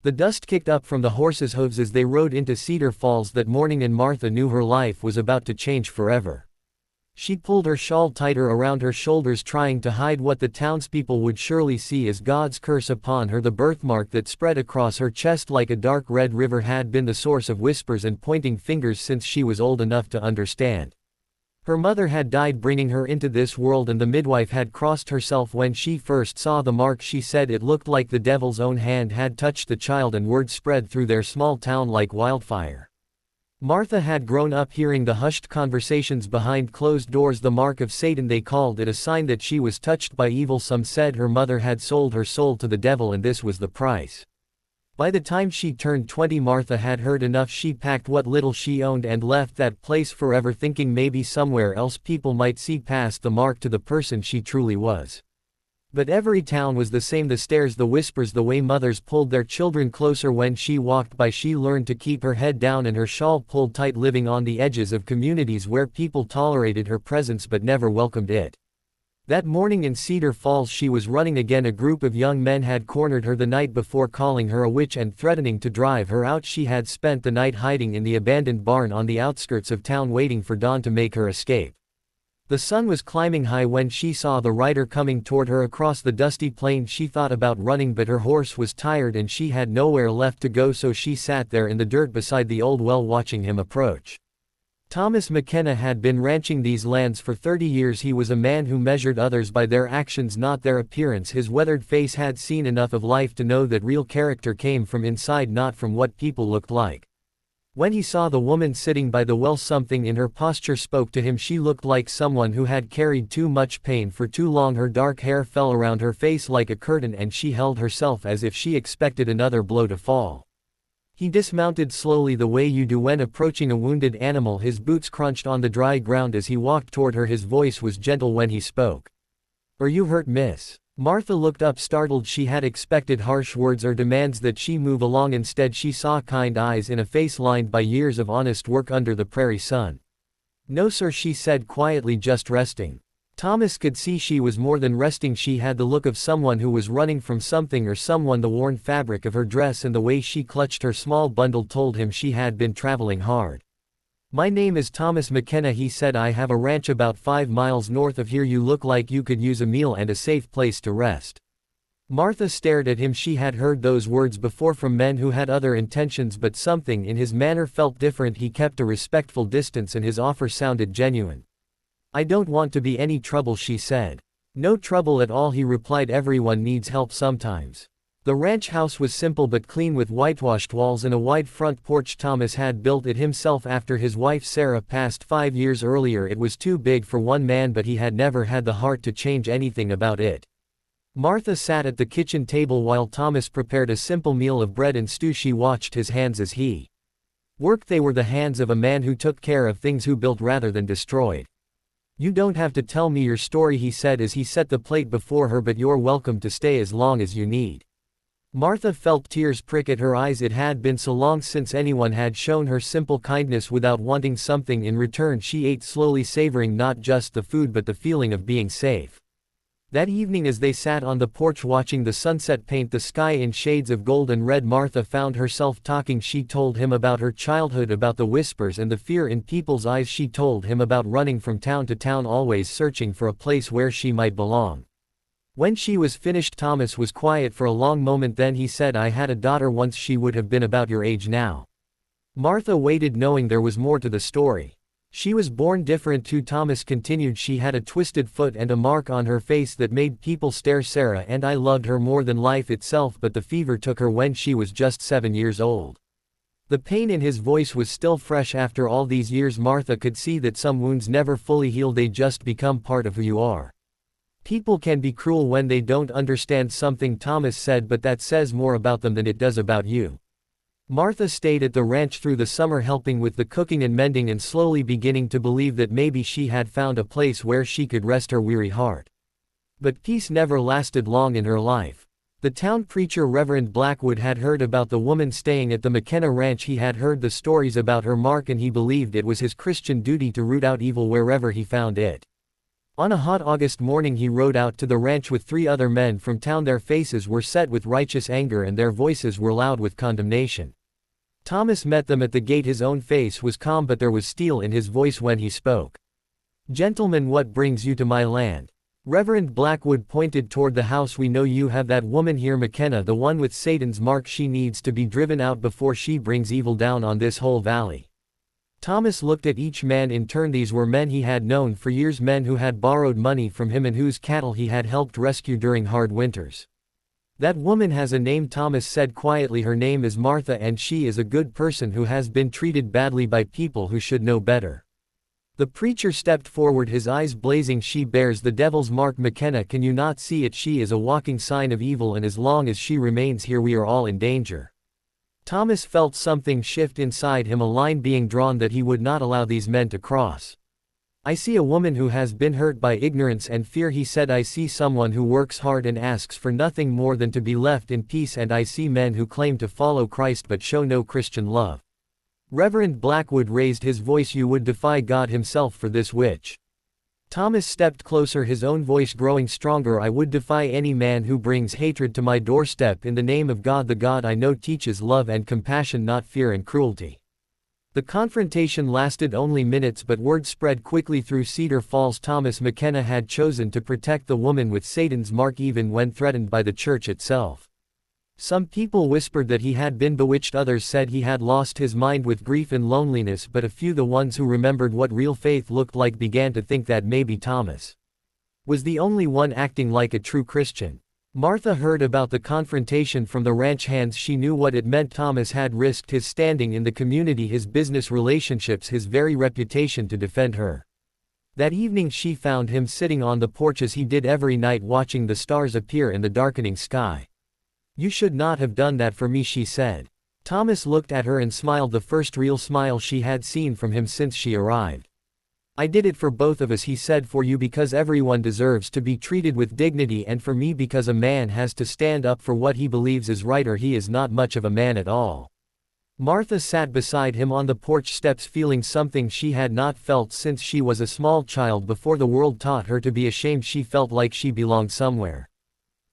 The dust kicked up from the horses' hooves as they rode into Cedar Falls that morning, and Martha knew her life was about to change forever. She pulled her shawl tighter around her shoulders, trying to hide what the townspeople would surely see as God's curse upon her. The birthmark that spread across her chest like a dark red river had been the source of whispers and pointing fingers since she was old enough to understand. Her mother had died bringing her into this world, and the midwife had crossed herself when she first saw the mark. She said it looked like the devil's own hand had touched the child, and word spread through their small town like wildfire. Martha had grown up hearing the hushed conversations behind closed doors. The mark of Satan, they called it, a sign that she was touched by evil. Some said her mother had sold her soul to the devil and this was the price. By the time she turned 20, Martha had heard enough. She packed what little she owned and left that place forever, thinking maybe somewhere else people might see past the mark to the person she truly was. But every town was the same: the stares, the whispers, the way mothers pulled their children closer when she walked by. She learned to keep her head down and her shawl pulled tight, living on the edges of communities where people tolerated her presence but never welcomed it. That morning in Cedar Falls she was running again. A group of young men had cornered her the night before, calling her a witch and threatening to drive her out. She had spent the night hiding in the abandoned barn on the outskirts of town, waiting for dawn to make her escape. The sun was climbing high when she saw the rider coming toward her across the dusty plain. She thought about running, but her horse was tired and she had nowhere left to go, so she sat there in the dirt beside the old well, watching him approach. Thomas McKenna had been ranching these lands for 30 years. He was a man who measured others by their actions, not their appearance. His weathered face had seen enough of life to know that real character came from inside, not from what people looked like. When he saw the woman sitting by the well, something in her posture spoke to him. She looked like someone who had carried too much pain for too long. Her dark hair fell around her face like a curtain, and she held herself as if she expected another blow to fall. He dismounted slowly, the way you do when approaching a wounded animal. His boots crunched on the dry ground as he walked toward her. His voice was gentle when he spoke. "Are you hurt, miss?" Martha looked up, startled. She had expected harsh words or demands that she move along. Instead, she saw kind eyes in a face lined by years of honest work under the prairie sun. "No, sir," she said quietly, "just resting." Thomas could see she was more than resting. She had the look of someone who was running from something or someone. The worn fabric of her dress and the way she clutched her small bundle told him she had been traveling hard. "My name is Thomas McKenna," he said. "I have a ranch about 5 miles north of here. You look like you could use a meal and a safe place to rest." Martha stared at him. She had heard those words before from men who had other intentions, but something in his manner felt different. He kept a respectful distance and his offer sounded genuine. "I don't want to be any trouble," she said. "No trouble at all," he replied. "Everyone needs help sometimes." The ranch house was simple but clean, with whitewashed walls and a wide front porch. Thomas had built it himself after his wife Sarah passed 5 years earlier. It was too big for one man, but he had never had the heart to change anything about it. Martha sat at the kitchen table while Thomas prepared a simple meal of bread and stew. She watched his hands as he worked. They were the hands of a man who took care of things, who built rather than destroyed. "You don't have to tell me your story," he said as he set the plate before her, "but you're welcome to stay as long as you need." Martha felt tears prick at her eyes. It had been so long since anyone had shown her simple kindness without wanting something in return. She ate slowly, savoring not just the food but the feeling of being safe. That evening, as they sat on the porch watching the sunset paint the sky in shades of gold and red, Martha found herself talking. She told him about her childhood, about the whispers and the fear in people's eyes. She told him about running from town to town, always searching for a place where she might belong. When she was finished, Thomas was quiet for a long moment. Then he said, "I had a daughter once. She would have been about your age now." Martha waited, knowing there was more to the story. "She was born different too," Thomas continued. "She had a twisted foot and a mark on her face that made people stare. Sarah and I loved her more than life itself, but the fever took her when she was just 7 years old." The pain in his voice was still fresh after all these years. Martha could see that some wounds never fully heal, they just become part of who you are. "People can be cruel when they don't understand something," Thomas said, "but that says more about them than it does about you." Martha stayed at the ranch through the summer, helping with the cooking and mending, and slowly beginning to believe that maybe she had found a place where she could rest her weary heart. But peace never lasted long in her life. The town preacher Reverend Blackwood had heard about the woman staying at the McKenna Ranch. He had heard the stories about her mark, and he believed it was his Christian duty to root out evil wherever he found it. On a hot August morning he rode out to the ranch with 3 other men from town. Their faces were set with righteous anger and their voices were loud with condemnation. Thomas met them at the gate. His own face was calm but there was steel in his voice when he spoke. "Gentlemen, what brings you to my land?" Reverend Blackwood pointed toward the house. "We know you have that woman here, McKenna, the one with Satan's mark. She needs to be driven out before she brings evil down on this whole valley." Thomas looked at each man in turn. These were men he had known for years, men who had borrowed money from him and whose cattle he had helped rescue during hard winters. "That woman has a name," Thomas said quietly. "Her name is Martha, and she is a good person who has been treated badly by people who should know better." The preacher stepped forward, his eyes blazing. "She bears the devil's mark, McKenna. Can you not see it? She is a walking sign of evil, and as long as she remains here we are all in danger." Thomas felt something shift inside him, a line being drawn that he would not allow these men to cross. "I see a woman who has been hurt by ignorance and fear," he said. "I see someone who works hard and asks for nothing more than to be left in peace, and I see men who claim to follow Christ but show no Christian love." Reverend Blackwood raised his voice. "You would defy God himself for this witch." Thomas stepped closer, his own voice growing stronger. "I would defy any man who brings hatred to my doorstep in the name of God. The God I know teaches love and compassion, not fear and cruelty." The confrontation lasted only minutes, but word spread quickly through Cedar Falls. Thomas McKenna had chosen to protect the woman with Satan's mark even when threatened by the church itself. Some people whispered that he had been bewitched, others said he had lost his mind with grief and loneliness, but a few, the ones who remembered what real faith looked like, began to think that maybe Thomas was the only one acting like a true Christian. Martha heard about the confrontation from the ranch hands. She knew what it meant. Thomas had risked his standing in the community, his business relationships, his very reputation to defend her. That evening she found him sitting on the porch as he did every night, watching the stars appear in the darkening sky. "You should not have done that for me," she said. Thomas looked at her and smiled, the first real smile she had seen from him since she arrived. "I did it for both of us," he said, "for you because everyone deserves to be treated with dignity, and for me because a man has to stand up for what he believes is right or he is not much of a man at all." Martha sat beside him on the porch steps, feeling something she had not felt since she was a small child. Before the world taught her to be ashamed, she felt like she belonged somewhere.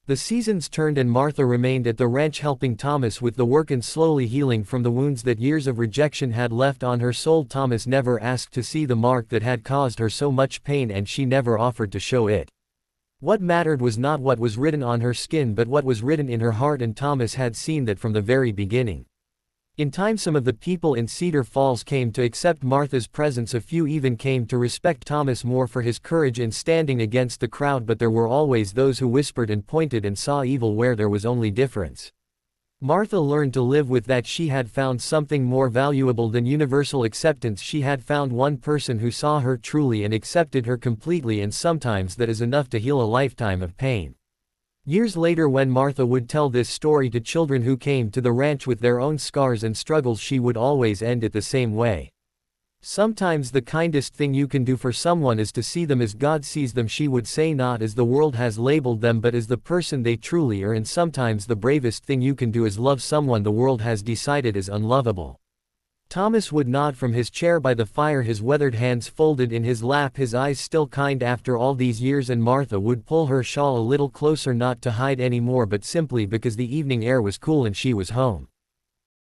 The seasons turned and Martha remained at the ranch helping Thomas with the work and slowly healing from the wounds that years of rejection had left on her soul. Thomas never asked to see the mark that had caused her so much pain, and she never offered to show it. What mattered was not what was written on her skin but what was written in her heart, and Thomas had seen that from the very beginning. In time some of the people in Cedar Falls came to accept Martha's presence, a few even came to respect Thomas more for his courage in standing against the crowd, but there were always those who whispered and pointed and saw evil where there was only difference. Martha learned to live with that. She had found something more valuable than universal acceptance. She had found one person who saw her truly and accepted her completely, and sometimes that is enough to heal a lifetime of pain. Years later, when Martha would tell this story to children who came to the ranch with their own scars and struggles, she would always end it the same way. "Sometimes the kindest thing you can do for someone is to see them as God sees them," she would say, "not as the world has labeled them but as the person they truly are. And sometimes the bravest thing you can do is love someone the world has decided is unlovable." Thomas would nod from his chair by the fire, his weathered hands folded in his lap, his eyes still kind after all these years, and Martha would pull her shawl a little closer, not to hide any more but simply because the evening air was cool and she was home.